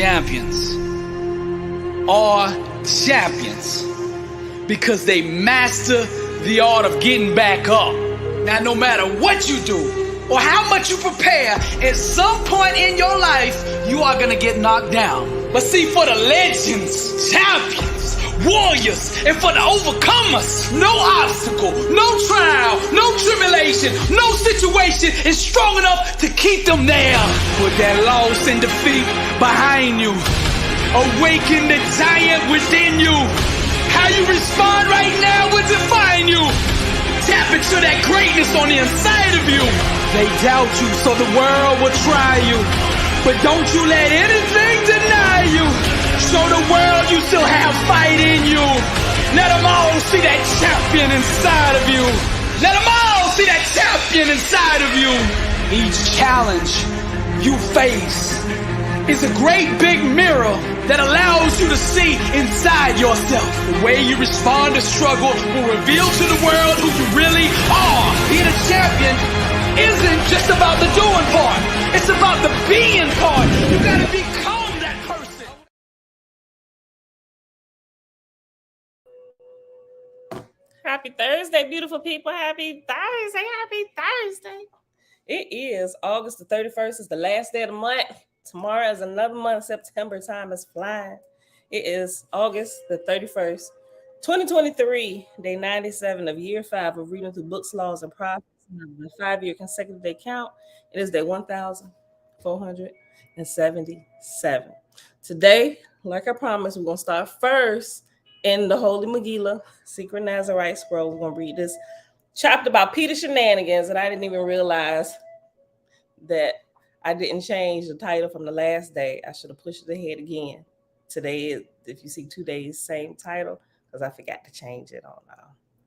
Champions are champions because they master the art of getting back up. Now, no matter what you do or how much you prepare, at some point in your life, you are going to get knocked down. But see, for the legends, champions, warriors, and for the overcomers, no obstacle, no trial, no tribulation, no situation is strong enough to keep them there. Put that loss and defeat behind you. Awaken the giant within you. How you respond right now will define you. Tap into that greatness on the inside of you. They doubt you, so the world will try you. But don't you let anything deny you. Show the world you still have fight in you. Let them all see that champion inside of you. Let them all see that champion inside of you. Each challenge you face is a great big mirror that allows you to see inside yourself. The way you respond to struggle will reveal to the world who you really are. Being a champion isn't just about the doing part. It's about the being part. You gotta become that person. Happy Thursday, beautiful people. Happy Thursday. Happy Thursday. It is August the 31st. It's the last day of the month. Tomorrow is another month. September time is flying. It is August the 31st, 2023, day 97 of year 5 of reading through books, laws, and prophets. The 5-year consecutive day count. It is day 1,477. Today, like I promised, we're going to start first in the Holy Megillah, Secret Nazarite Scroll. We're going to read this chapter about Peter shenanigans, and I didn't even realize that I didn't change the title from the last day. I should have pushed it ahead again. Today is, if you see 2 days, same title, because I forgot to change it on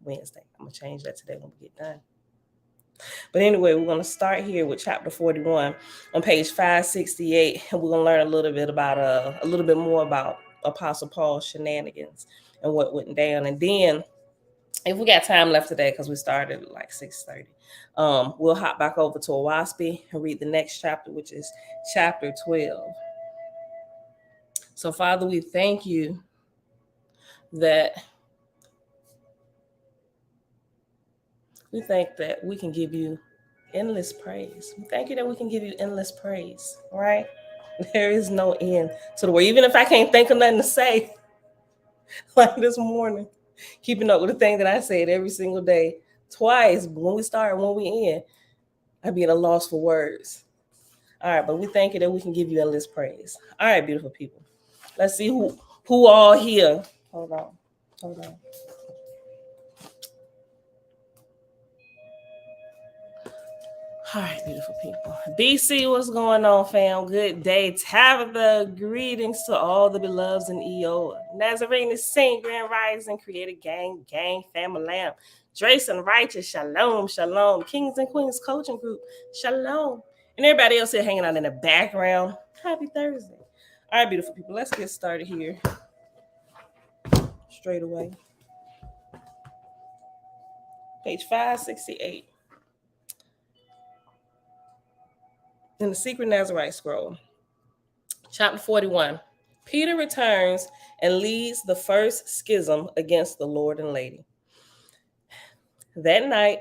Wednesday. I'm going to change that today when we get done. But anyway, we're going to start here with chapter 41 on page 568, and we're going to learn a little bit more about Apostle Paul's shenanigans and what went down. And then, if we got time left today, because we started at like 6:30, we'll hop back over to Owaspy and read the next chapter, which is chapter 12. So, Father, we thank you that we can give you endless praise. We thank you that we can give you endless praise, right? There is no end to the word. Even if I can't think of nothing to say, like this morning, keeping up with the thing that I said every single day, twice, when we start and when we end, I'd be at a loss for words. All right, but we thank you that we can give you endless praise. All right, beautiful people. Let's see who all here. Hold on. All right, beautiful people. BC, what's going on, fam? Good day. Tabitha, greetings to all the beloveds in EO. Nazarite, Saint, Grand Rising, Creator Gang, Family Lamb. Drayson, Righteous, Shalom, Shalom. Kings and Queens Coaching Group, Shalom. And everybody else here hanging out in the background. Happy Thursday. All right, beautiful people, let's get started here straight away. Page 568. In the Secret Nazarite Scroll, chapter 41, Peter returns and leads the first schism against the Lord and Lady. That night,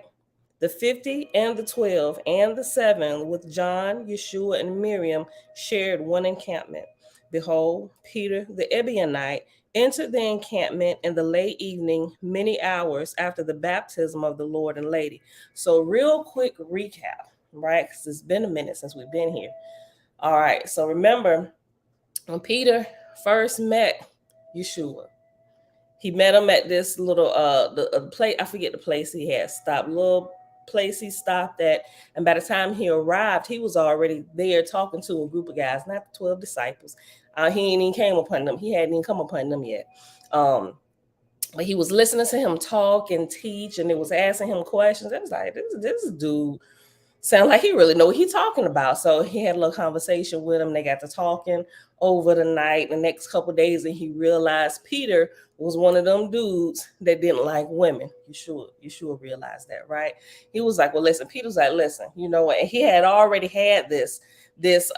the 50 and the 12 and the 7 with John, Yeshua, and Miriam shared one encampment. Behold, Peter the Ebionite entered the encampment in the late evening, many hours after the baptism of the Lord and Lady. So real quick recap. Right? Because it's been a minute since we've been here. All right. So remember when Peter first met Yeshua, he met him at this little place. I forget the place he had stopped. Little place he stopped at. And by the time he arrived, he was already there talking to a group of guys, not the 12 disciples. He ain't even came upon them. He hadn't even come upon them yet. But he was listening to him talk and teach, and it was asking him questions. It was like, this dude sound like he really know what he's talking about. So he had a little conversation with him. They got to talking over the night, the next couple of days, and he realized Peter was one of them dudes that didn't like women. Yeshua realized that, right? He was like, well, listen, Peter's like, listen, you know what? And he had already had this this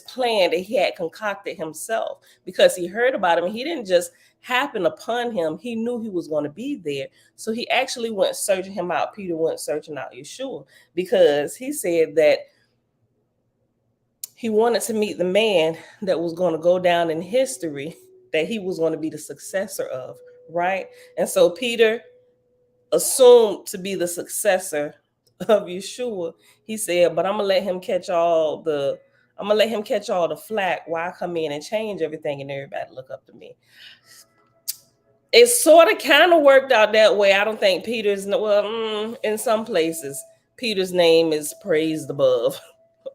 plan that he had concocted himself, because he heard about him. He didn't just happen upon him. He knew he was going to be there. So he actually went searching him out. Peter went searching out Yeshua, because he said that he wanted to meet the man that was going to go down in history, that he was going to be the successor of, right? And so Peter assumed to be the successor of Yeshua. He said, but I'm gonna let him catch all the flack while I come in and change everything and everybody look up to me. It sort of kind of worked out that way. I don't think Peter's, well, in some places, Peter's name is praised above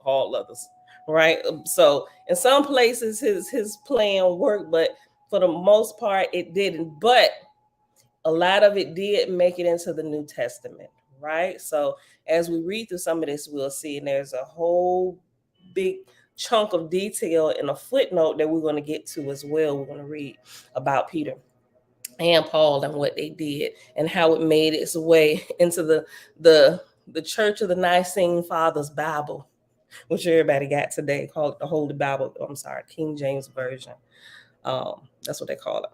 all others, right? So in some places his plan worked, but for the most part it didn't. But a lot of it did make it into the New Testament, right? So as we read through some of this, we'll see, and there's a whole big chunk of detail in a footnote that we're going to get to as well. We're going to read about Peter and Paul and what they did and how it made its way into the Church of the Nicene Fathers Bible, which everybody got today, called the Holy Bible. I'm sorry, King James Version. That's what they call it.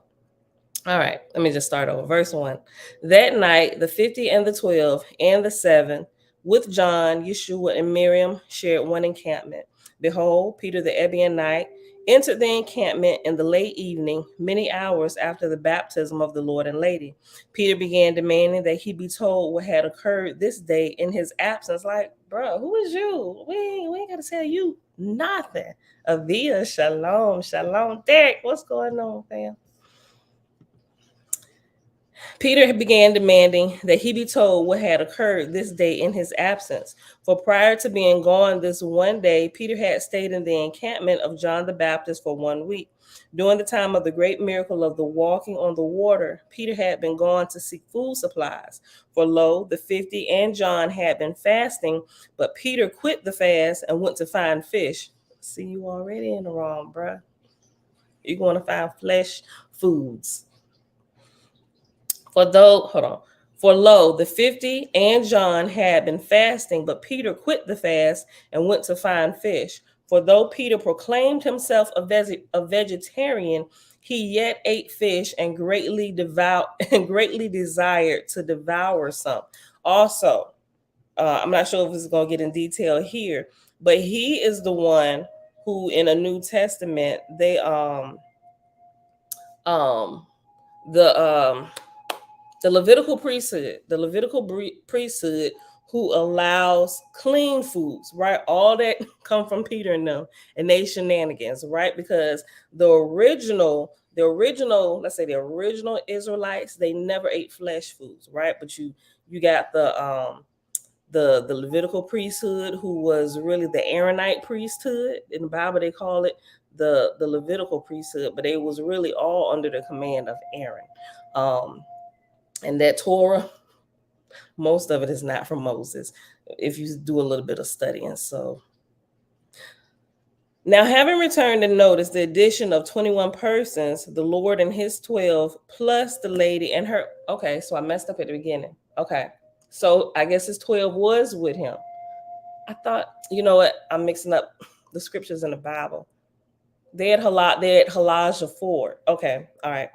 All right, let me just start over. Verse 1. That night, the 50 and the 12 and the 7, with John, Yeshua, and Miriam, shared one encampment. Behold, Peter the Ebionite entered the encampment in the late evening, many hours after the baptism of the Lord and Lady. Peter began demanding that he be told what had occurred this day in his absence. Like, bro, who is you? We ain't got to tell you nothing. Avia, shalom, shalom. Derek, what's going on, fam? Peter began demanding that he be told what had occurred this day in his absence. For prior to being gone this one day, Peter had stayed in the encampment of John the Baptist for 1 week. During the time of the great miracle of the walking on the water, Peter had been gone to seek food supplies. For lo, the 50 and John had been fasting, but Peter quit the fast and went to find fish. See, you already in the wrong, bruh. You're going to find flesh foods. For lo, the 50 and John had been fasting, but Peter quit the fast and went to find fish. For though Peter proclaimed himself a vegetarian, he yet ate fish and greatly desired to devour some. Also, I'm not sure if this is going to get in detail here, but he is the one who, in a New Testament, the Levitical priesthood who allows clean foods, right? All that come from Peter and them and they shenanigans, right? Because the original Israelites, they never ate flesh foods, right? But you got the Levitical priesthood, who was really the Aaronite priesthood. In the Bible, they call it the Levitical priesthood, but it was really all under the command of Aaron. And that Torah, most of it is not from Moses, if you do a little bit of studying. So now, having returned and noticed the addition of 21 persons, the Lord and his 12, plus the lady and her. Okay, so I messed up at the beginning. Okay, so I guess his 12 was with him. I thought, you know what? I'm mixing up the scriptures in the Bible. They had Halajah 4. Okay, all right.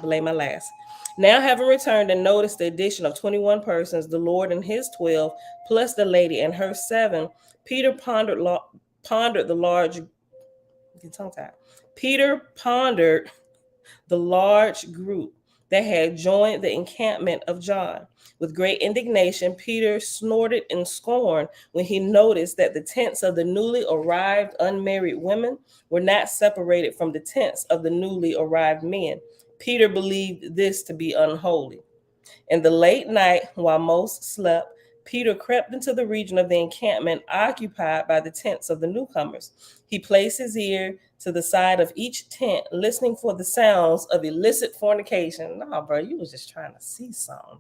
Belay my last. Now, having returned and noticed the addition of 21 persons, the Lord and his 12, plus the lady and her 7, Peter pondered the large group that had joined the encampment of John. With great indignation, Peter snorted in scorn when he noticed that the tents of the newly arrived unmarried women were not separated from the tents of the newly arrived men. Peter believed this to be unholy. In the late night, while most slept, Peter crept into the region of the encampment occupied by the tents of the newcomers. He placed his ear to the side of each tent, listening for the sounds of illicit fornication. Nah, bro, you was just trying to see something.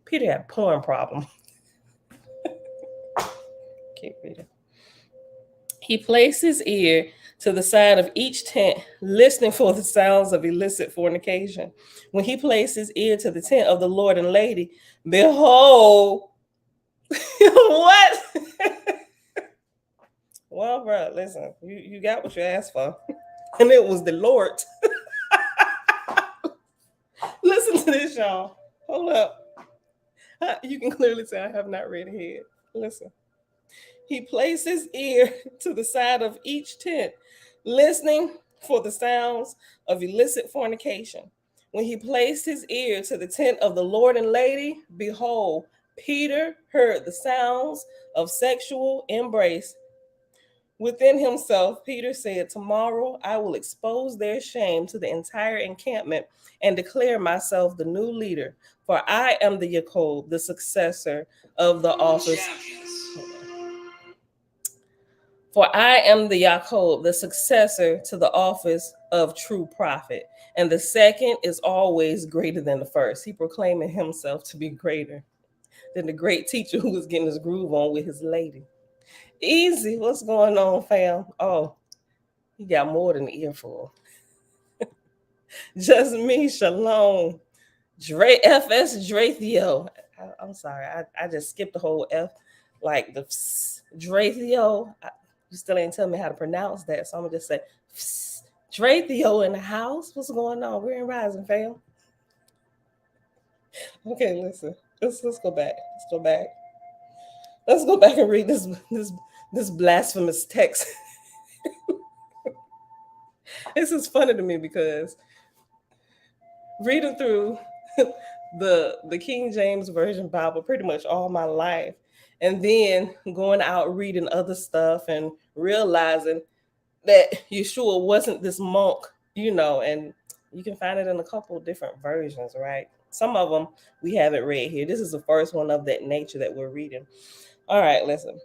Peter had a porn problem. Can't read it. He placed his ear to the side of each tent, listening for the sounds of illicit fornication. When he placed his ear to the tent of the Lord and Lady, behold, what? Well, bro, listen, you got what you asked for, and it was the Lord. Listen to this, y'all. Hold up. You can clearly say I have not read ahead. Listen. He placed his ear to the side of each tent, listening for the sounds of illicit fornication. When he placed his ear to the tent of the Lord and Lady, behold, Peter heard the sounds of sexual embrace. Within himself, Peter said, "Tomorrow I will expose their shame to the entire encampment and declare myself the new leader, for I am the Jacob, the successor of the office." For I am the Jacob, the successor to the office of true prophet. And the second is always greater than the first. He proclaiming himself to be greater than the great teacher who was getting his groove on with his lady. Easy. What's going on, fam? Oh, he got more than an earful. Just me, Shalom. FS Drathio. I'm sorry. I just skipped the whole F. Like the Drathio. You still ain't telling me how to pronounce that. So I'm going to just say Drathio in the house. What's going on? We're in Rising, fam. Okay, listen. Let's go back. Let's go back and read this blasphemous text. This is funny to me because reading through the King James Version Bible pretty much all my life, and then going out reading other stuff and realizing that Yeshua wasn't this monk, and you can find it in a couple different versions, right? Some of them we haven't read here. This is the first one of that nature that we're reading. All right, listen.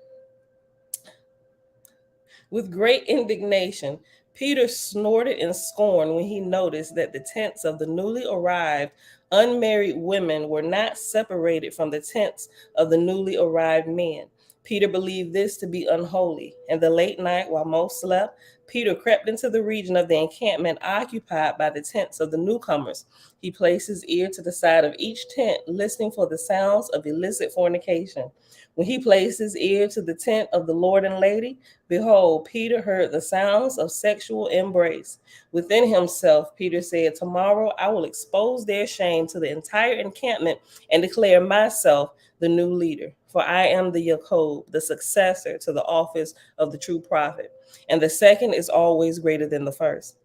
With great indignation, Peter snorted in scorn when he noticed that the tents of the newly arrived unmarried women were not separated from the tents of the newly arrived men. Peter believed this to be unholy. In the late night, while most slept, Peter crept into the region of the encampment occupied by the tents of the newcomers. He placed his ear to the side of each tent, listening for the sounds of illicit fornication. When he placed his ear to the tent of the Lord and Lady, behold, Peter heard the sounds of sexual embrace. Within himself, Peter said, "Tomorrow I will expose their shame to the entire encampment and declare myself the new leader. For I am the Jacob, the successor to the office of the true prophet. And the second is always greater than the first."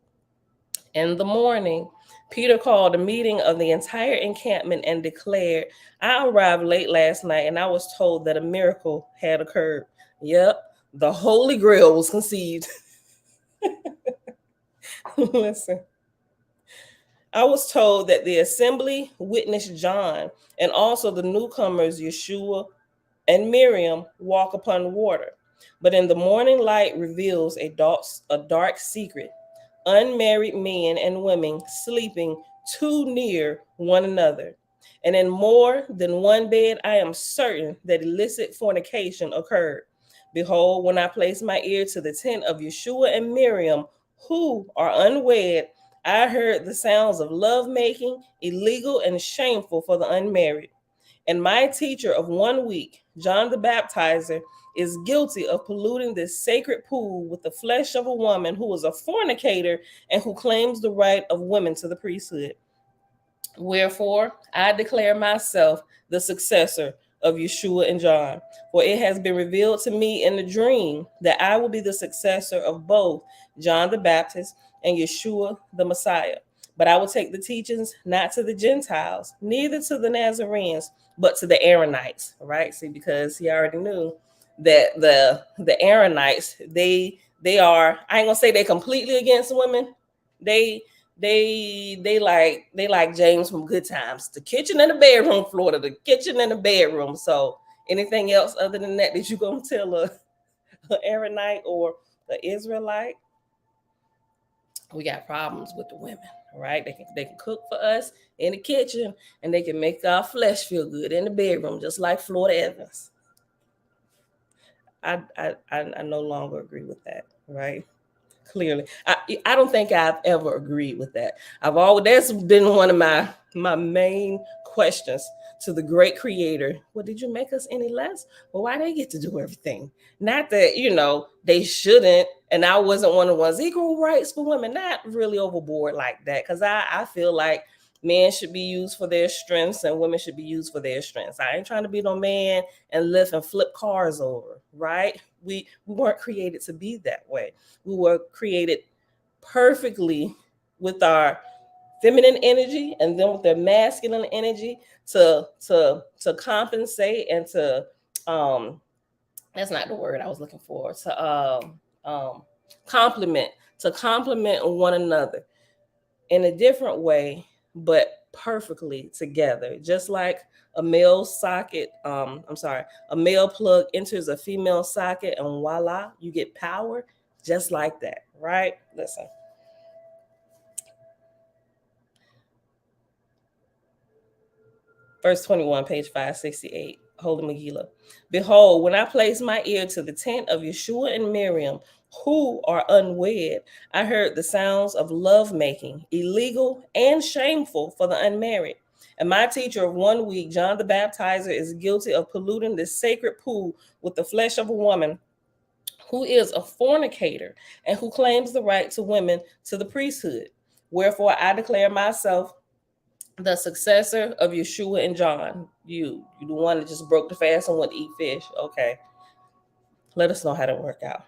In the morning, Peter called a meeting of the entire encampment and declared, "I arrived late last night and I was told that a miracle had occurred." Yep, the Holy Grail was conceived. Listen. I was told that the assembly witnessed John and also the newcomers Yeshua and Miriam walk upon water. But in the morning light reveals a dark secret. Unmarried men and women sleeping too near one another. And in more than one bed, I am certain that illicit fornication occurred. Behold, when I placed my ear to the tent of Yeshua and Miriam, who are unwed, I heard the sounds of lovemaking, illegal and shameful for the unmarried. And my teacher of 1 week, John the Baptizer, is guilty of polluting this sacred pool with the flesh of a woman who is a fornicator and who claims the right of women to the priesthood. Wherefore, I declare myself the successor of Yeshua and John, for it has been revealed to me in a dream that I will be the successor of both John the Baptist and Yeshua the Messiah. But I will take the teachings not to the Gentiles, neither to the Nazarenes, but to the Aaronites. Right? See, because he already knew that the Aaronites, they are, I ain't gonna say they're completely against women. They like James from Good Times, the kitchen and the bedroom, Florida, the kitchen and the bedroom. So anything else other than that you gonna tell a Aaronite or an Israelite, we got problems with the women, right? They can cook for us in the kitchen and they can make our flesh feel good in the bedroom, just like Florida Evans. I no longer agree with that, right? Clearly, I don't think I've ever agreed with that. That's been one of my main questions to the great creator, well, did you make us any less? Well, why they get to do everything? Not that, they shouldn't. And I wasn't one of the ones, equal rights for women, not really overboard like that. Because I feel like men should be used for their strengths and women should be used for their strengths. I ain't trying to be no man and lift and flip cars over, right? We weren't created to be that way. We were created perfectly with our feminine energy and then with their masculine energy to compensate and to that's not the word I was looking for, to complement one another in a different way, but perfectly together. Just like a male plug enters a female socket and voila, you get power, just like that, right? Listen. Verse 21, page 568, Holy Megillah. Behold, when I placed my ear to the tent of Yeshua and Miriam, who are unwed, I heard the sounds of lovemaking, illegal and shameful for the unmarried. And my teacher of 1 week, John the Baptizer, is guilty of polluting this sacred pool with the flesh of a woman who is a fornicator and who claims the right to women to the priesthood. Wherefore I declare myself the successor of Yeshua and John. You the one that just broke the fast and went to eat fish. Okay. Let us know how to work out.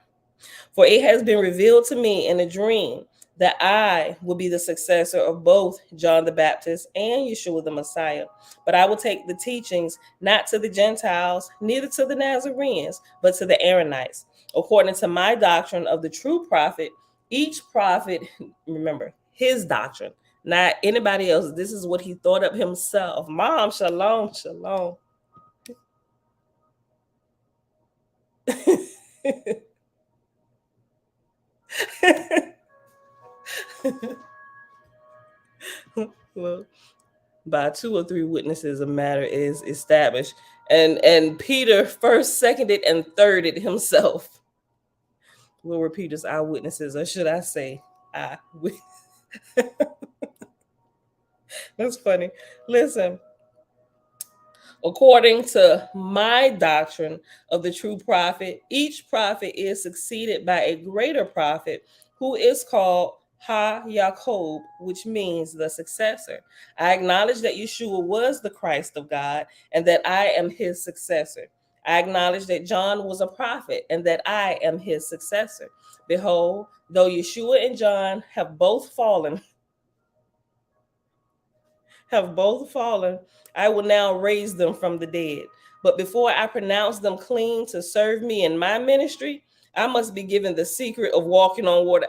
For it has been revealed to me in a dream that I will be the successor of both John the Baptist and Yeshua the Messiah. But I will take the teachings not to the Gentiles, neither to the Nazarenes, but to the Aaronites. According to my doctrine of the true prophet, each prophet, remember, his doctrine, not anybody else. This is what he thought up himself. Mom, shalom, shalom. Well, by 2 or 3 witnesses, a matter is established. And Peter first, seconded, and thirded himself. What were Peter's eyewitnesses, or should I say eyewitnesses? That's funny. Listen. According to my doctrine of the true prophet, each prophet is succeeded by a greater prophet who is called Ha-Yaakov, which means the successor. I acknowledge that Yeshua was the Christ of God and that I am his successor. I acknowledge that John was a prophet and that I am his successor. Behold, though Yeshua and John have both fallen, I will now raise them from the dead. But before I pronounce them clean to serve me in my ministry, I must be given the secret of walking on water.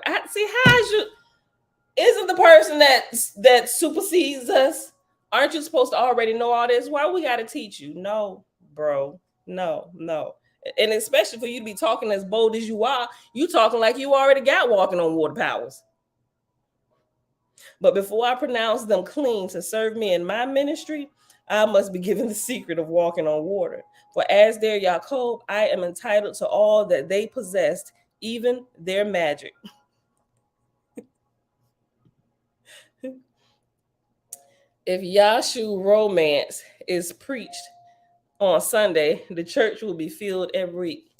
Isn't the person that supersedes us? Aren't you supposed to already know all this? Why we got to teach you? No, bro. No. And especially for you to be talking as bold as you are, you talking like you already got walking on water powers. But before I pronounce them clean to serve me in my ministry, I must be given the secret of walking on water. For as their Yaakov, I am entitled to all that they possessed, even their magic. If Yahshua romance is preached on Sunday, the church will be filled every week.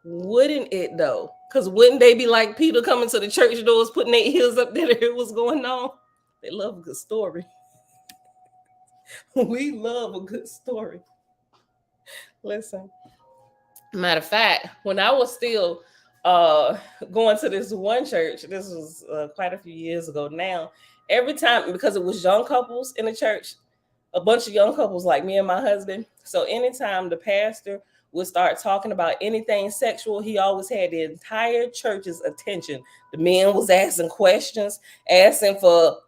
Wouldn't it though? Because wouldn't they be like Peter coming to the church doors, putting their heels up there to hear what's going on? They love a good story. We love a good story. Listen. Matter of fact, when I was still going to this one church, this was quite a few years ago now, every time, because it was young couples in the church, a bunch of young couples like me and my husband. So anytime the pastor would start talking about anything sexual, he always had the entire church's attention. The men was asking questions, asking for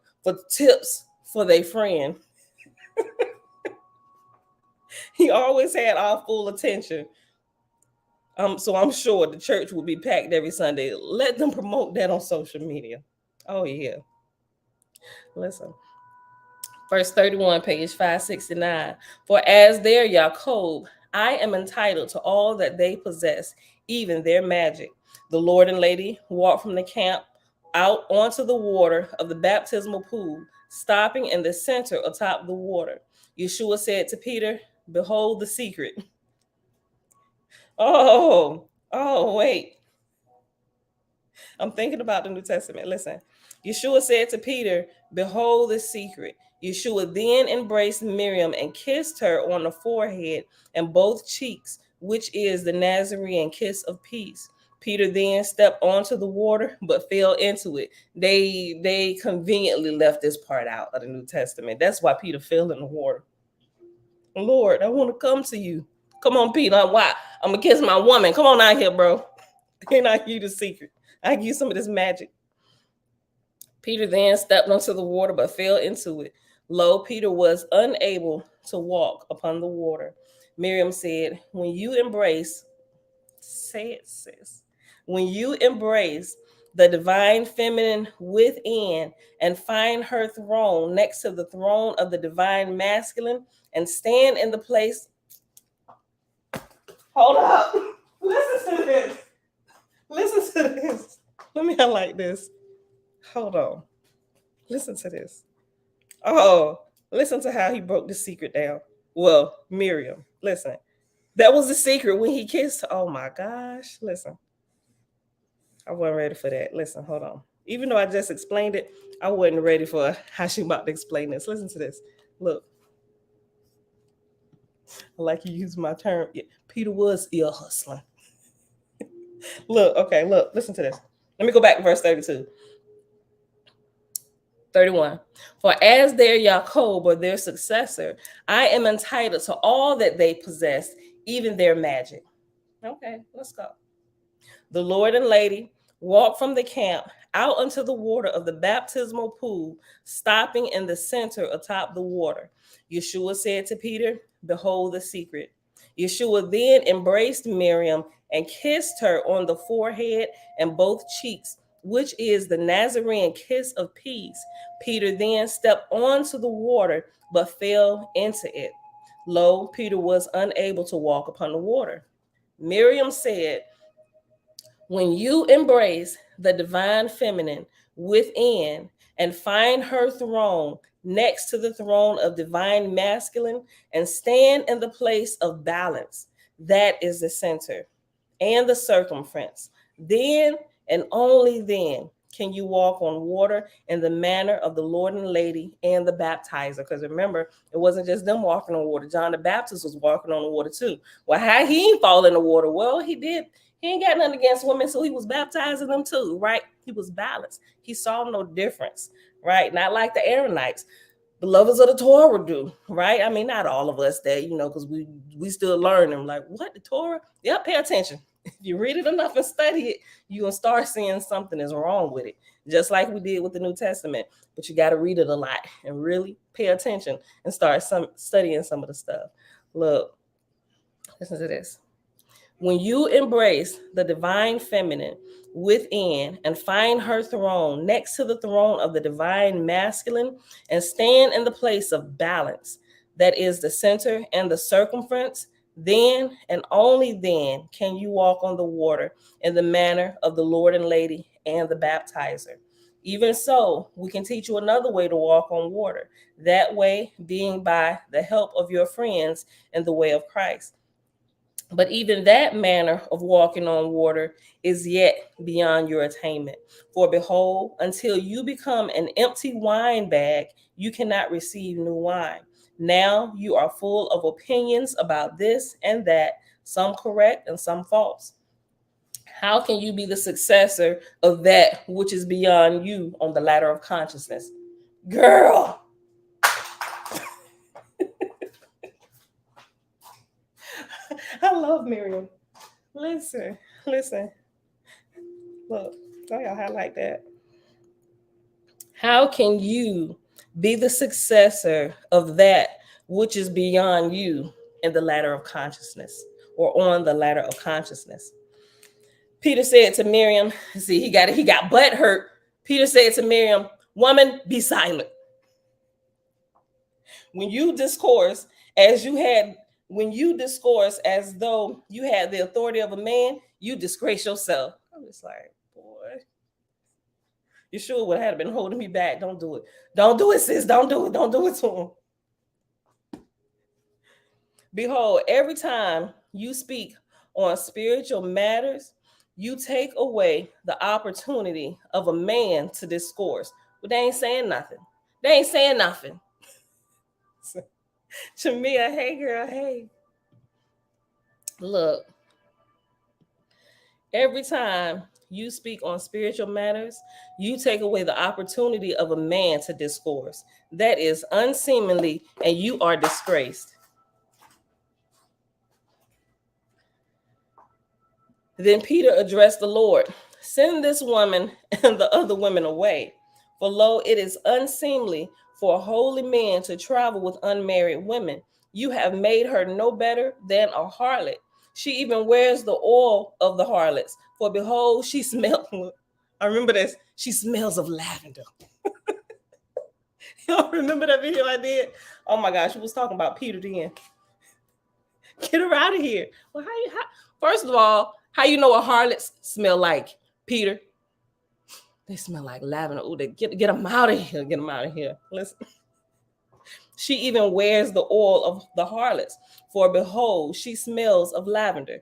tips for their friend. He always had our full attention. So I'm sure the church will be packed every Sunday. Let them promote that on social media. Oh, yeah. Listen. Verse 31, page 569. For as their Yaakov, I am entitled to all that they possess, even their magic. The Lord and Lady walked from the camp out onto the water of the baptismal pool. stopping in the center atop the water. Yeshua said to Peter, "Behold the secret." Wait. I'm thinking about the New Testament. Listen, Yeshua said to Peter, "Behold the secret." Yeshua then embraced Miriam and kissed her on the forehead and both cheeks, which is the Nazarene kiss of peace. Peter then stepped onto the water but fell into it. They conveniently left this part out of the New Testament. That's why Peter fell in the water. Lord, I want to come to you. Come on, Peter. Why? I'm gonna kiss my woman. Come on out here, bro. And I give you the secret. I give you some of this magic. Peter then stepped onto the water but fell into it. Lo, Peter was unable to walk upon the water. Miriam said, "When you embrace," say it, sis, "when you embrace the divine feminine within and find her throne next to the throne of the divine masculine and stand in the place." Hold up. Listen to this. Listen to this. Let me highlight this. Hold on. Listen to this. Oh, listen to how he broke the secret down. Well, Miriam, listen. That was the secret when he kissed her. Oh my gosh. Listen. I wasn't ready for that. Listen, hold on. Even though I just explained it, I wasn't ready for how she about to explain this. Listen to this. Look. I like you use my term. Yeah, Peter was ear hustling. Look, okay, look, listen to this. Let me go back to verse 32. 31. For as their Jacob or their successor, I am entitled to all that they possess, even their magic. Okay, let's go. The Lord and Lady walked from the camp out onto the water of the baptismal pool, stopping in the center atop the water. Yeshua said to Peter, "Behold the secret." Yeshua then embraced Miriam and kissed her on the forehead and both cheeks, which is the Nazarene kiss of peace. Peter then stepped onto the water, but fell into it. Lo, Peter was unable to walk upon the water. Miriam said, "When you embrace the divine feminine within and find her throne next to the throne of divine masculine and stand in the place of balance, that is the center and the circumference, then and only then can you walk on water in the manner of the Lord and Lady and the baptizer." Because remember, it wasn't just them walking on water. John the Baptist was walking on the water too. Well, how he ain't fall in the water? Well, he did. He ain't got nothing against women, so he was baptizing them too, right? He was balanced. He saw no difference, right? Not like the Aaronites. The lovers of the Torah do, right? I mean, not all of us that, because we still learn them. Like, what, the Torah? Yep, pay attention. If you read it enough and study it, you're going to start seeing something is wrong with it, just like we did with the New Testament. But you got to read it a lot and really pay attention and start studying some of the stuff. Look, listen to this. When you embrace the divine feminine within and find her throne next to the throne of the divine masculine and stand in the place of balance, that is the center and the circumference, then and only then can you walk on the water in the manner of the Lord and Lady and the baptizer. Even so, we can teach you another way to walk on water, that way being by the help of your friends in the way of Christ. But even that manner of walking on water is yet beyond your attainment. For behold, until you become an empty wine bag, you cannot receive new wine. Now you are full of opinions about this and that, some correct and some false. How can you be the successor of that which is beyond you on the ladder of consciousness? Girl. I love Miriam. Listen. Look, I gotta highlight that. How can you be the successor of that which is beyond you in the ladder of consciousness or on the ladder of consciousness? Peter said to Miriam, see, he got butt hurt. Peter said to Miriam, "Woman, be silent." When you discourse as though you had the authority of a man, you disgrace yourself. I'm just like, boy. Yeshua would have been holding me back. Don't do it. Don't do it, sis. Don't do it. Don't do it to him. Behold, every time you speak on spiritual matters, you take away the opportunity of a man to discourse. But they ain't saying nothing. They ain't saying nothing. Jamia, hey girl, hey. Look, every time you speak on spiritual matters, you take away the opportunity of a man to discourse. That is unseemly, and you are disgraced. Then Peter addressed the Lord, send this woman and the other women away. For lo, it is unseemly for a holy man to travel with unmarried women. You have made her no better than a harlot. She even wears the oil of the harlots. For behold, she smells. I remember this. She smells of lavender. Y'all remember that video I did? Oh my gosh, she was talking about Peter then. Get her out of here. Well, first of all, how you know what harlots smell like, Peter? They smell like lavender. Oh, get them out of here. Get them out of here. Listen. She even wears the oil of the harlots. For behold, she smells of lavender.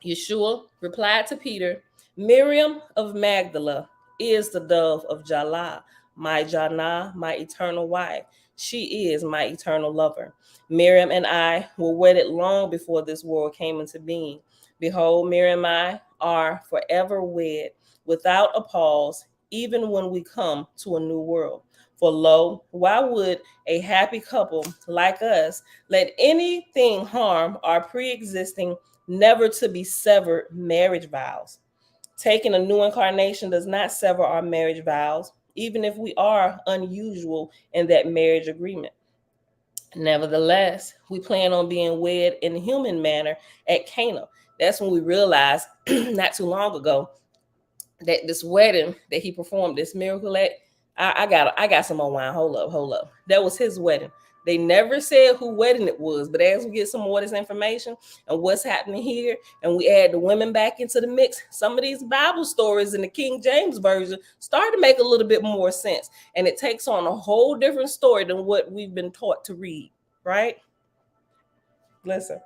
Yeshua replied to Peter, Miriam of Magdala is the dove of Jalah, my Janah, my eternal wife. She is my eternal lover. Miriam and I were wedded long before this world came into being. Behold, Miriam and I are forever wed, without a pause, even when we come to a new world. For lo, why would a happy couple like us let anything harm our pre-existing, never to be severed marriage vows? Taking a new incarnation does not sever our marriage vows, even if we are unusual in that marriage agreement. Nevertheless, we plan on being wed in a human manner at Cana. That's when we realized not too long ago that this wedding that he performed, this miracle at, I got some more wine. Hold up. That was his wedding. They never said who wedding it was, but as we get some more of this information and what's happening here, and we add the women back into the mix, some of these Bible stories in the King James Version start to make a little bit more sense. And it takes on a whole different story than what we've been taught to read, right? Listen.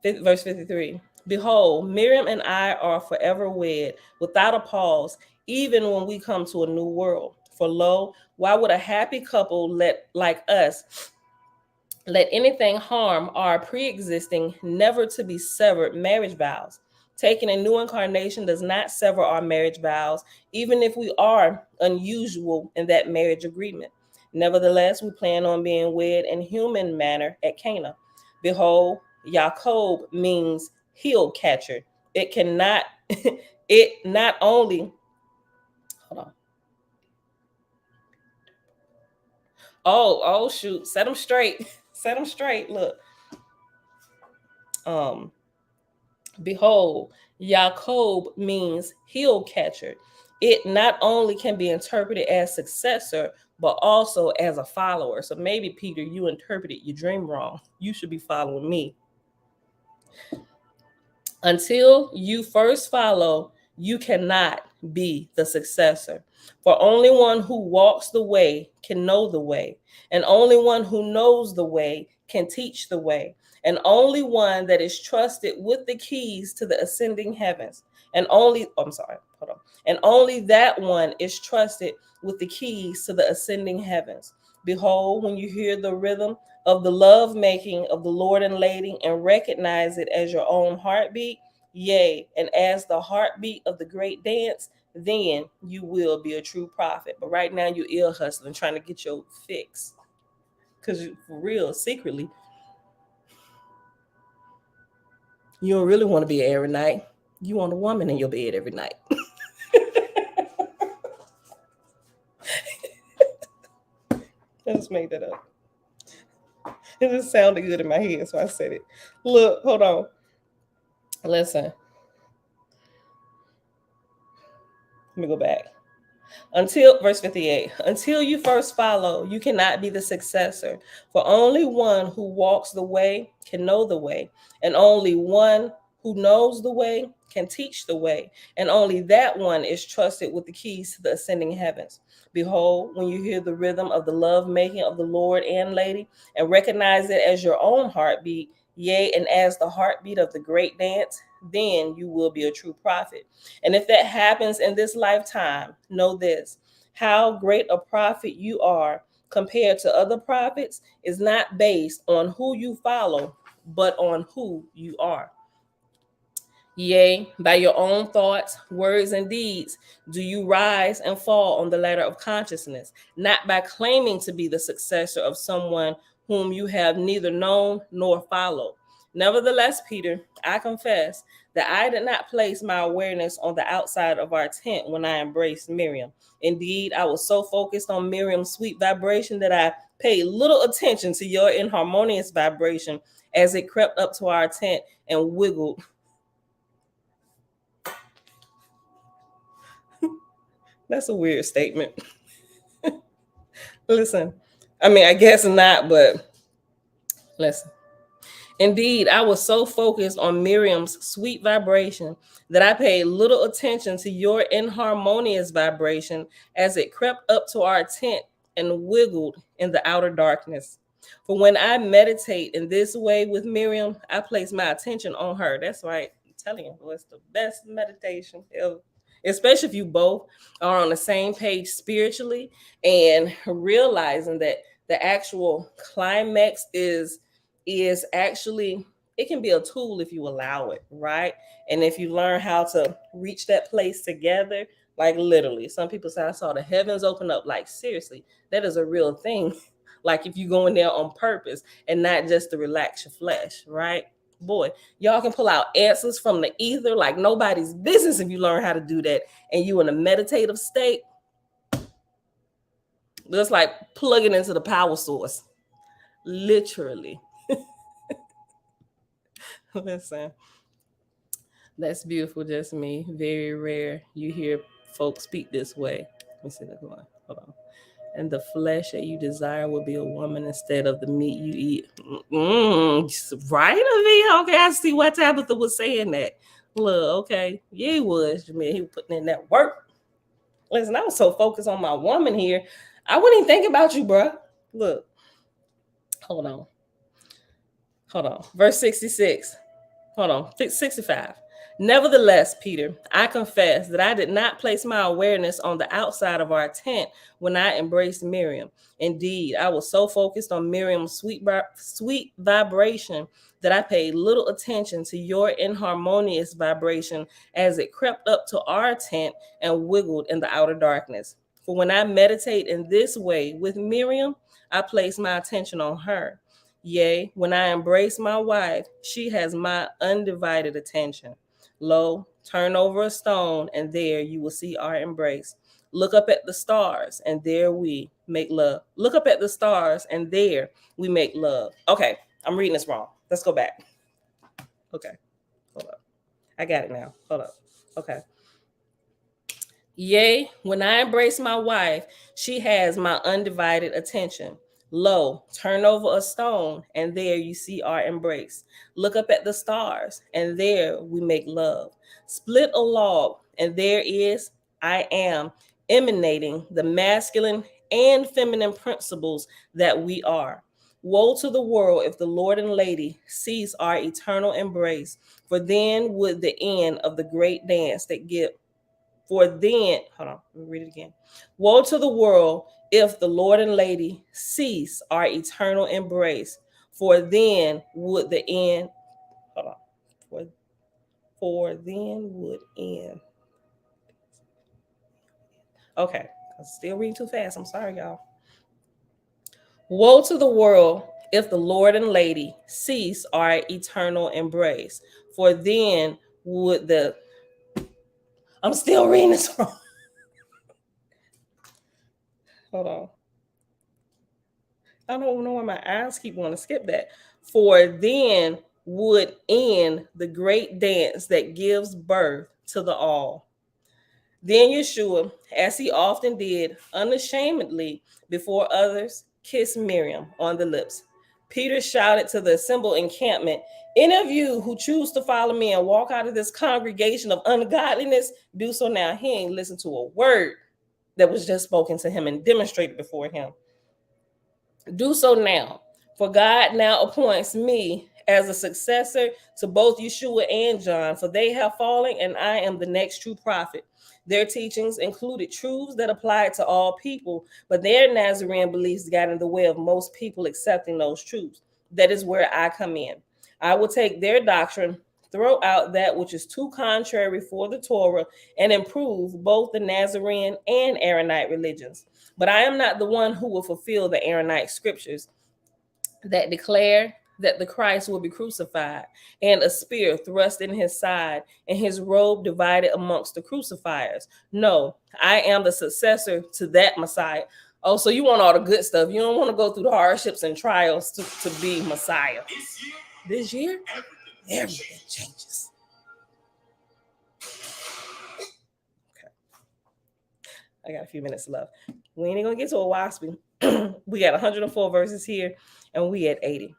Verse 53. Behold, Miriam and I are forever wed, without a pause, even when we come to a new world. For lo, why would a happy couple like us let anything harm our pre-existing, never to be severed marriage vows? Taking a new incarnation does not sever our marriage vows, even if we are unusual in that marriage agreement. Nevertheless, we plan on being wed in human manner at Cana. Behold, Jacob means heel catcher. It cannot, it not only, hold on. Oh, shoot. Set them straight. Set them straight. Look. Behold, Jacob means heel catcher. It not only can be interpreted as successor, but also as a follower. So maybe, Peter, you interpreted your dream wrong. You should be following me. Until you first follow, you cannot be the successor. For only one who walks the way can know the way, and only one who knows the way can teach the way, and only one that is trusted with the keys to the ascending heavens. And only that one is trusted with the keys to the ascending heavens. Behold, when you hear the rhythm of the love making of the Lord and Lady and recognize it as your own heartbeat, yea, and as the heartbeat of the great dance, then you will be a true prophet. But right now you're ear hustling, trying to get your fix. Because for real, secretly, you don't really want to be every night. You want a woman in your bed every night. I just made that up. It just sounded good in my head, so I said it. Look, hold on. Listen. Let me go back. Until verse 58, until you first follow, you cannot be the successor. For only one who walks the way can know the way, and only one who knows the way can teach the way, and only that one is trusted with the keys to the ascending heavens. Behold, when you hear the rhythm of the love making of the Lord and Lady, and recognize it as your own heartbeat, yea, and as the heartbeat of the great dance, then you will be a true prophet. And if that happens in this lifetime, know this: how great a prophet you are compared to other prophets is not based on who you follow, but on who you are. Yea, by your own thoughts, words, and deeds do you rise and fall on the ladder of consciousness, not by claiming to be the successor of someone whom you have neither known nor followed. Nevertheless, Peter, I confess that I did not place my awareness on the outside of our tent when I embraced Miriam. Indeed, I was so focused on Miriam's sweet vibration that I paid little attention to your inharmonious vibration as it crept up to our tent and wiggled. That's a weird statement. Listen, I mean, I guess not, but listen. Indeed, I was so focused on Miriam's sweet vibration that I paid little attention to your inharmonious vibration as it crept up to our tent and wiggled in the outer darkness. For when I meditate in this way with Miriam, I place my attention on her. That's right. I'm telling you, it's the best meditation ever. Especially if you both are on the same page spiritually and realizing that the actual climax is actually, it can be a tool if you allow it, right? And if you learn how to reach that place together, like literally, some people say I saw the heavens open up. Like seriously, that is a real thing. Like if you go in there on purpose and not just to relax your flesh, right? Boy, y'all can pull out answers from the ether like nobody's business if you learn how to do that. And you in a meditative state, just like plugging into the power source, literally. Listen, that's beautiful, just me. Very rare you hear folks speak this way. Let me see that one. Hold on. And the flesh that you desire will be a woman instead of the meat you eat. Right, Avi? Okay, I see why Tabitha was saying that. Look, okay. Yeah, he was. Jameer. He was putting in that work. Listen, I was so focused on my woman here. I wouldn't even think about you, bro. Look. Hold on. Verse 66. 65. Nevertheless, Peter, I confess that I did not place my awareness on the outside of our tent when I embraced Miriam. Indeed, I was so focused on Miriam's sweet vibration that I paid little attention to your inharmonious vibration as it crept up to our tent and wiggled in the outer darkness. For when I meditate in this way with Miriam, I place my attention on her. Yea, when I embrace my wife, she has my undivided attention. Lo, turn over a stone, and there you will see our embrace. Look up at the stars, and there we make love. Look up at the stars, and there we make love. Okay, I'm reading this wrong. Let's go back. Okay, hold up. I got it now. Hold up. Okay. Yea, when I embrace my wife, she has my undivided attention. Lo, turn over a stone, and there you see our embrace. Look up at the stars, and there we make love. Split a log, and there is, I am, emanating the masculine and feminine principles that we are. Woe to the world if the Lord and Lady cease our eternal embrace, for then would the end of the great dance that give. For then, hold on, let me read it again. Woe to the world if the Lord and Lady cease our eternal embrace, for then would the end, hold on, for then would end. Okay, I'm still reading too fast. I'm sorry, y'all. Woe to the world if the Lord and Lady cease our eternal embrace, for then would the, I'm still reading this wrong. Hold on. I don't know why my eyes keep wanting to skip that. For then would end the great dance that gives birth to the all. Then Yeshua, as he often did, unashamedly before others, kissed Miriam on the lips. Peter shouted to the assembled encampment, any of you who choose to follow me and walk out of this congregation of ungodliness, do so now. He ain't listened to a word that was just spoken to him and demonstrated before him. Do so now, for God now appoints me as a successor to both Yeshua and John, for they have fallen and I am the next true prophet. Their teachings included truths that applied to all people, but their Nazarene beliefs got in the way of most people accepting those truths. That is where I come in. I will take their doctrine, throw out that which is too contrary for the Torah, and improve both the Nazarene and Aaronite religions. But I am not the one who will fulfill the Aaronite scriptures that declare that the Christ will be crucified, and a spear thrust in his side, and his robe divided amongst the crucifiers. No, I am the successor to that Messiah. Oh, so you want all the good stuff. You don't want to go through the hardships and trials to be Messiah. This year, everything changes. Okay. I got a few minutes left. We ain't gonna get to a waspy. We got 104 verses here, and we at 80.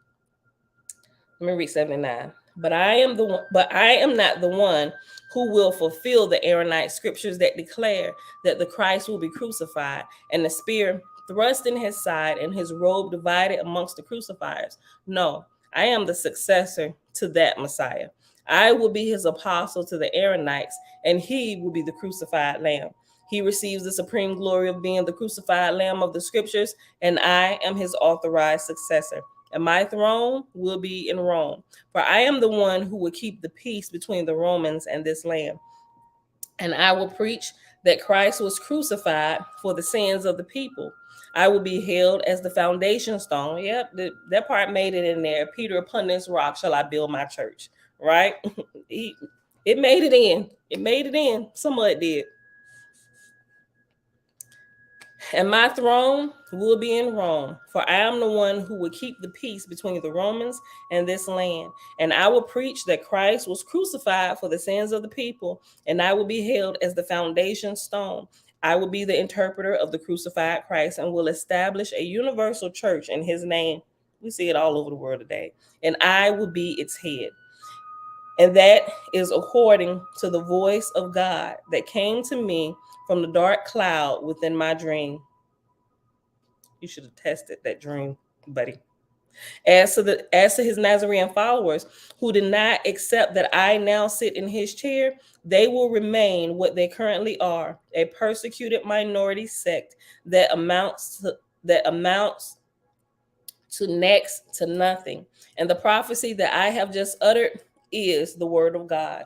Let me read 79. But I am not the one who will fulfill the Aaronite scriptures that declare that the Christ will be crucified, and the spear thrust in his side, and his robe divided amongst the crucifiers. No, I am the successor to that Messiah. I will be his apostle to the Aaronites, and he will be the crucified lamb. He receives the supreme glory of being the crucified lamb of the scriptures, and I am his authorized successor. And my throne will be in Rome, for I am the one who will keep the peace between the Romans and this land. And I will preach that Christ was crucified for the sins of the people. I will be held as the foundation stone. Yep, that part made it in there. Peter, upon this rock shall I build my church, right? It made it in. It made it in. Some of it did. And my throne will be in Rome, for I am the one who will keep the peace between the Romans and this land. And I will preach that Christ was crucified for the sins of the people, and I will be held as the foundation stone. I will be the interpreter of the crucified Christ and will establish a universal church in his name. We see it all over the world today. And I will be its head. And that is according to the voice of God that came to me from the dark cloud within my dream. You should have tested that dream, buddy. As to his Nazarene followers who did not accept that I now sit in his chair, they will remain what they currently are, a persecuted minority sect that amounts to next to nothing. And the prophecy that I have just uttered is the word of God.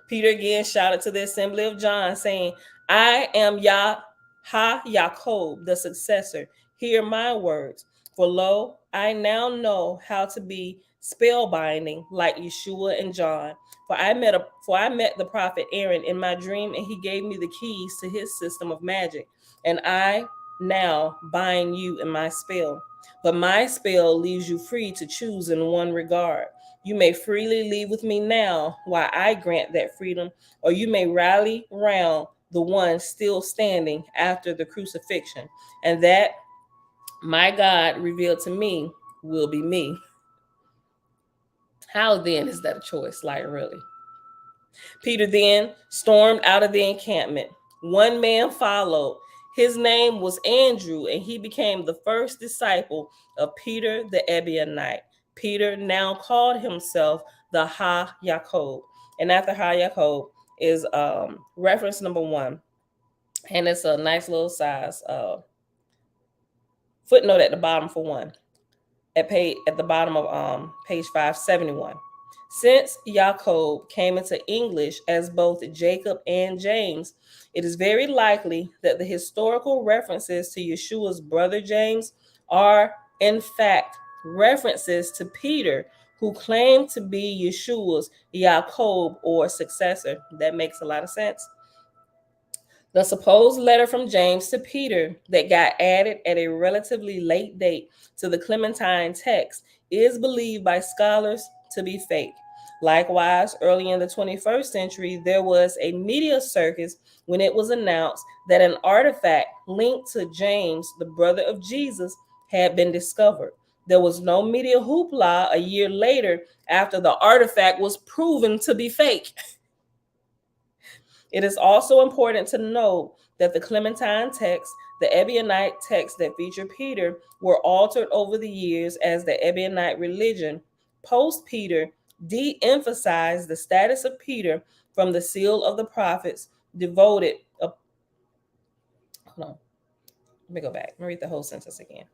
Peter again shouted to the assembly of John, saying, I am Yaakov, the successor. Hear my words. For lo, I now know how to be spellbinding like Yeshua and John. For I met the prophet Aaron in my dream, and he gave me the keys to his system of magic. And I now bind you in my spell. But my spell leaves you free to choose in one regard. You may freely leave with me now while I grant that freedom, or you may rally round the one still standing after the crucifixion, and that my God revealed to me will be me. How then is that a choice? Like, really? Peter then stormed out of the encampment. One man followed. His name was Andrew, and he became the first disciple of Peter the Ebionite. Peter now called himself the Ha Yaakov. And after Ha Yaakov is reference number 1. And it's a nice little size footnote at the bottom for 1. At the bottom of page 571. Since Yaakov came into English as both Jacob and James, it is very likely that the historical references to Yeshua's brother James are, in fact, references to Peter, who claimed to be Yeshua's Yaakov or successor. That makes a lot of sense. The supposed letter from James to Peter that got added at a relatively late date to the Clementine text is believed by scholars to be fake. Likewise, early in the 21st century, there was a media circus when it was announced that an artifact linked to James, the brother of Jesus, had been discovered. There was no media hoopla a year later after the artifact was proven to be fake. It is also important to note that the Clementine text, the Ebionite text that feature Peter, were altered over the years as the Ebionite religion, post-Peter, de-emphasized the status of Peter from the seal of the prophets, devoted. Hold on. Let me go back. Let me read the whole sentence again.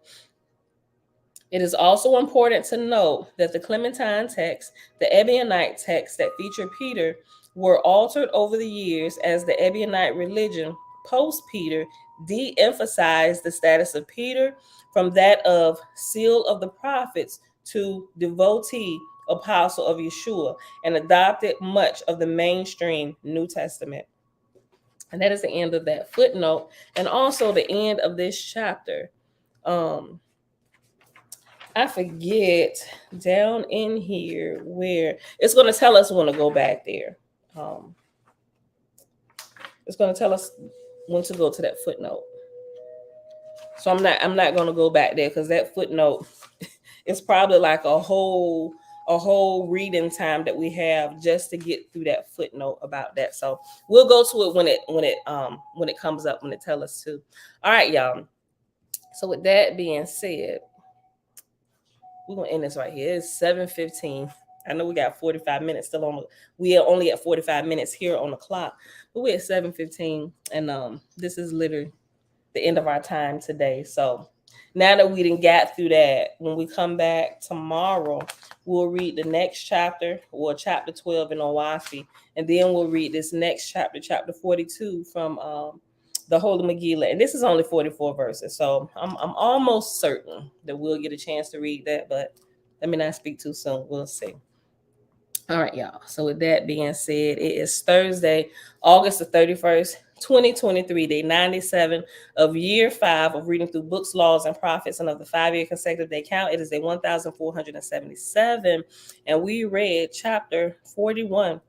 It is also important to note that the Clementine text, the Ebionite text that feature Peter, were altered over the years as the Ebionite religion, post-Peter, de-emphasized the status of Peter from that of seal of the prophets to devotee, apostle of Yeshua, and adopted much of the mainstream New Testament. And that is the end of that footnote, and also the end of this chapter. I forget down in here where it's going to tell us when to go back there. It's going to tell us when to go to that footnote. So I'm not going to go back there because that footnote is probably like a whole reading time that we have just to get through that footnote about that. So we'll go to it when it comes up, when it tells us to. All right, y'all. So with that being said, we're gonna end this right here. It's 7:15. I know we got 45 minutes still on. We are only at 45 minutes here on the clock, but we're at 7:15, and this is literally the end of our time today. So now that we didn't get through that, when we come back tomorrow, we'll read the next chapter, or chapter 12 in Owafi, and then we'll read this next chapter, chapter 42 from the Holy Megillah, and this is only 44 verses, so I'm almost certain that we'll get a chance to read that, but let me not speak too soon. We'll see. All right, y'all. So with that being said, it is Thursday, August the 31st, 2023, day 97 of year 5 of reading through books, laws, and prophets, and of the 5-year consecutive day count. It is day 1477, and we read chapter 41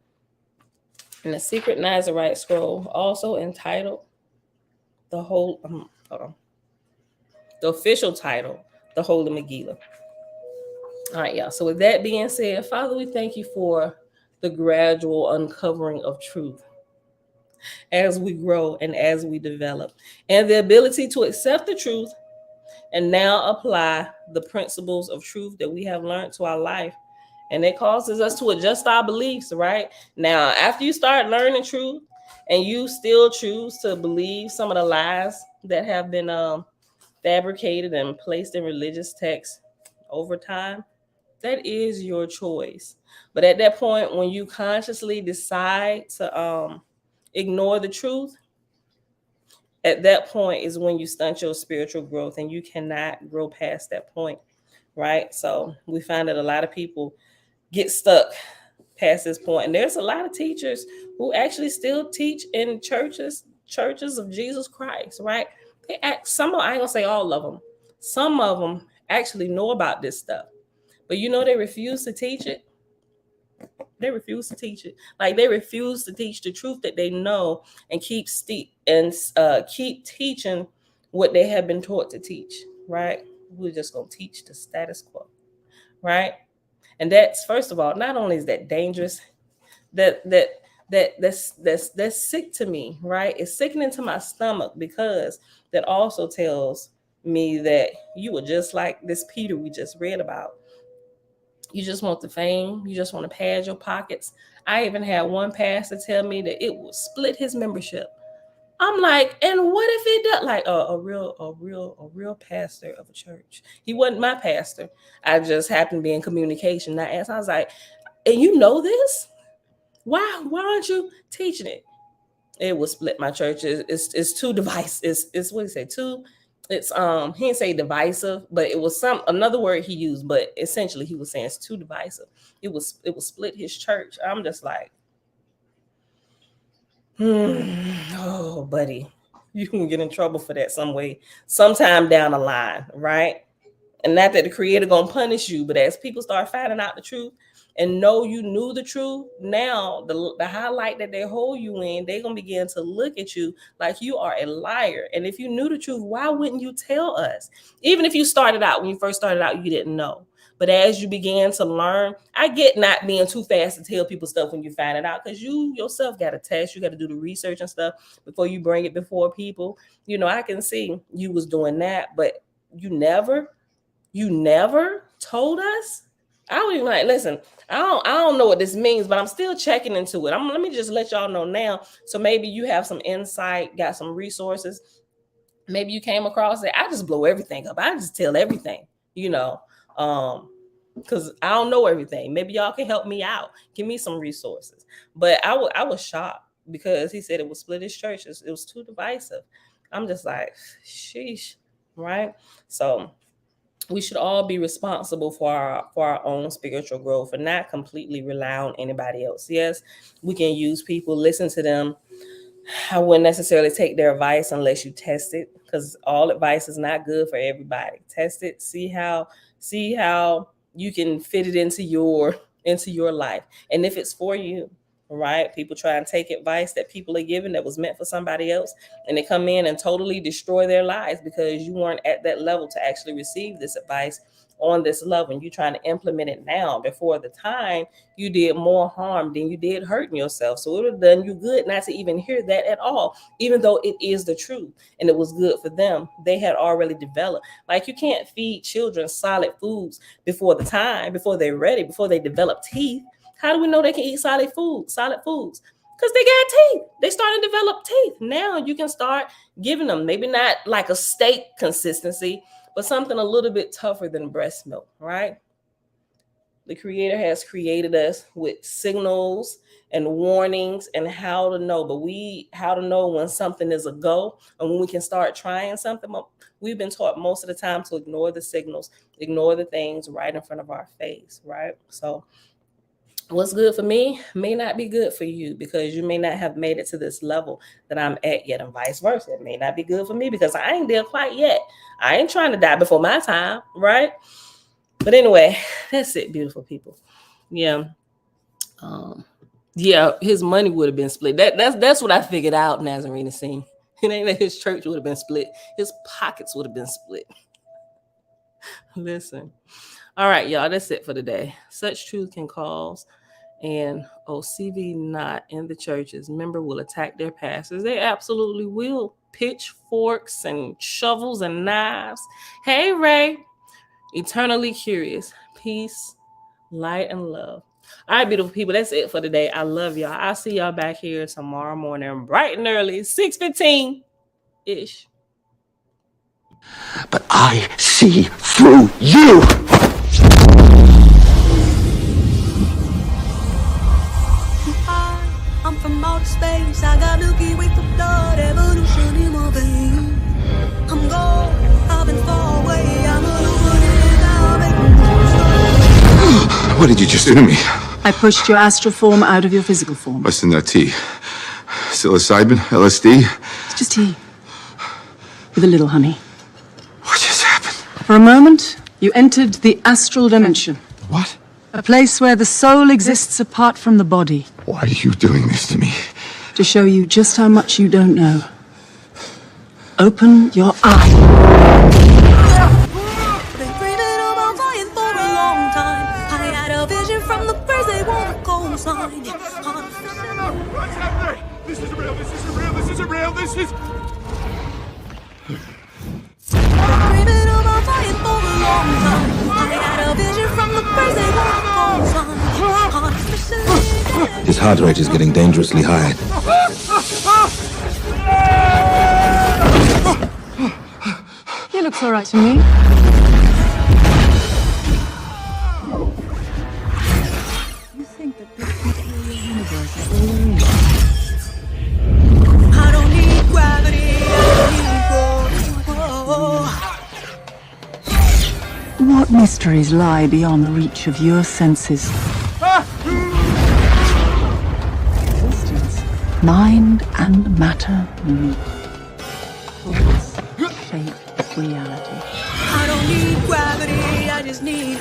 in the secret Nazarite scroll, also entitled the official title, the Holy Megillah. All right, y'all. So with that being said, Father, we thank you for the gradual uncovering of truth as we grow and as we develop, and the ability to accept the truth and now apply the principles of truth that we have learned to our life. And it causes us to adjust our beliefs, right? Now, after you start learning truth and you still choose to believe some of the lies that have been fabricated and placed in religious texts over time, that is your choice. But at that point, when you consciously decide to ignore the truth, at that point is when you stunt your spiritual growth, and you cannot grow past that point, right? So we find that a lot of people get stuck past this point. And there's a lot of teachers who actually still teach in churches of Jesus Christ, right? They act, some of, I ain't gonna say all of them, some of them actually know about this stuff, but they refuse to teach it. They refuse to teach it. Like, they refuse to teach the truth that they know, and keep teaching what they have been taught to teach, right? We're just gonna teach the status quo, right? And that's, first of all, not only is that dangerous, that's sick to me, right? It's sickening to my stomach, because that also tells me that you were just like this Peter we just read about. You just want the fame. You just want to pad your pockets. I even had one pastor tell me that it will split his membership. I'm like, and what if it does? Like a real pastor of a church. He wasn't my pastor. I just happened to be in communication. I asked, I was like, and you know this? Why aren't you teaching it? It will split my church. It's too divisive. It's what do you say? It's he didn't say divisive, but it was another word he used, but essentially he was saying it's too divisive. It was split his church. I'm just like, oh, buddy, you can get in trouble for that sometime down the line, right? And not that the Creator gonna punish you, but as people start finding out the truth, and know you knew the truth, now the highlight that they hold you in, they're going to begin to look at you like you are a liar. And if you knew the truth, why wouldn't you tell us? Even if you started out, when you first started out, you didn't know. But as you began to learn, I get not being too fast to tell people stuff when you find it out, because you yourself got to test, you got to do the research and stuff before you bring it before people. You know, I can see you was doing that, but you never told us. I don't even like, listen, I don't know what this means, but I'm still checking into it. Let me just let y'all know now. So maybe you have some insight, got some resources. Maybe you came across it. I just blow everything up. I just tell everything, you know, because I don't know everything. Maybe y'all can help me out. Give me some resources. But I was shocked because he said it would split his church. It was too divisive. I'm just like, sheesh, right? So we should all be responsible for our own spiritual growth and not completely rely on anybody else. Yes, we can use people, listen to them. I wouldn't necessarily take their advice unless you test it, because all advice is not good for everybody. Test it, see how you can fit it into your life, and if it's for you. Right? People try and take advice that people are giving that was meant for somebody else, and they come in and totally destroy their lives because you weren't at that level to actually receive this advice on this level, and you're trying to implement it now. Before the time, you did more harm than you did hurting yourself. So it would have done you good not to even hear that at all, even though it is the truth and it was good for them. They had already developed. Like, you can't feed children solid foods before the time, before they're ready, before they develop teeth. How do we know they can eat solid foods? Because they got teeth. They starting to develop teeth. Now you can start giving them, maybe not like a steak consistency, but something a little bit tougher than breast milk, right? The Creator has created us with signals and warnings and how to know. But how to know when something is a go and when we can start trying something. We've been taught most of the time to ignore the signals, ignore the things right in front of our face, right? So what's good for me may not be good for you, because you may not have made it to this level that I'm at yet, and vice versa. It may not be good for me because I ain't there quite yet. I ain't trying to die before my time, right? But anyway, that's it, beautiful people. Yeah. His money would have been split. That's what I figured out, Nazarene scene. It ain't that his church would have been split. His pockets would have been split. Listen. All right, y'all, that's it for today. Such truth can cause an OCV knot in the churches. Member will attack their pastors. They absolutely will. Pitchforks and shovels and knives. Hey, Ray. Eternally curious. Peace, light, and love. All right, beautiful people, that's it for today. I love y'all. I'll see y'all back here tomorrow morning, bright and early, 6:15-ish. But I see through you. I'm from outer space. I got Milky Way for blood, evolution in my veins. I'm gold, I've been far away. I'm illuminated now, making moves. What did you just do to me? I pushed your astral form out of your physical form. What's in that tea? Psilocybin? LSD? It's just tea. With a little honey. What just happened? For a moment, you entered the astral dimension. What? A place where the soul exists apart from the body. Why are you doing this to me? To show you just how much you don't know. Open your eyes. Been dreaming about flying for a long time. I had a vision from the birds, they want a cold sign. What's happening? This isn't real, this isn't real, this isn't real, this is... Dreaming about flying for a long time. I had a vision from the birds, they want a cold sign. His heart rate is getting dangerously high. He looks all right to me. You think that this particular universe is all there is? I don't need gravity, I need What mysteries lie beyond the reach of your senses? Existence, mind and matter meet. Thoughts shape reality. I don't need gravity, I just need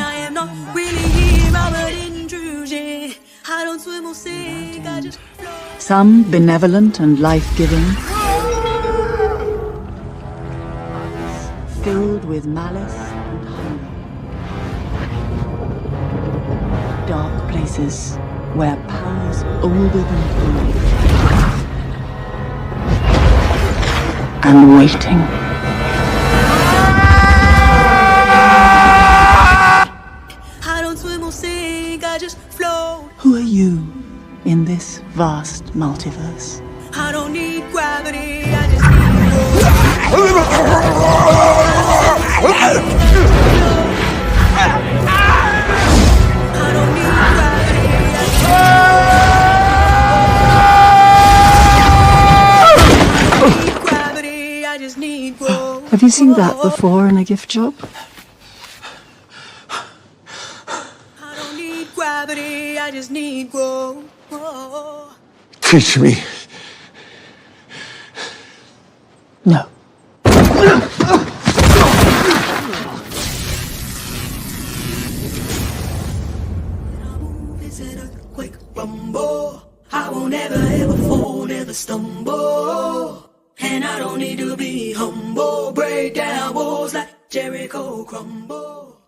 I am not really here, I'm an intrusion. I don't swim or sink, I just float. Some benevolent and life-giving, filled with malice and hunger. Dark places where powers older than time and waiting. I don't swim or sink, I just float. Who are you in this vast multiverse? I don't need gravity, I just need I don't need gravity, I just need growth. Have you seen that before in a gift shop? I don't need gravity, I just need growth. Teach me. No. It's an earthquake rumble. I won't ever ever fall, never stumble. And I don't need to be humble. Break down walls like Jericho crumble.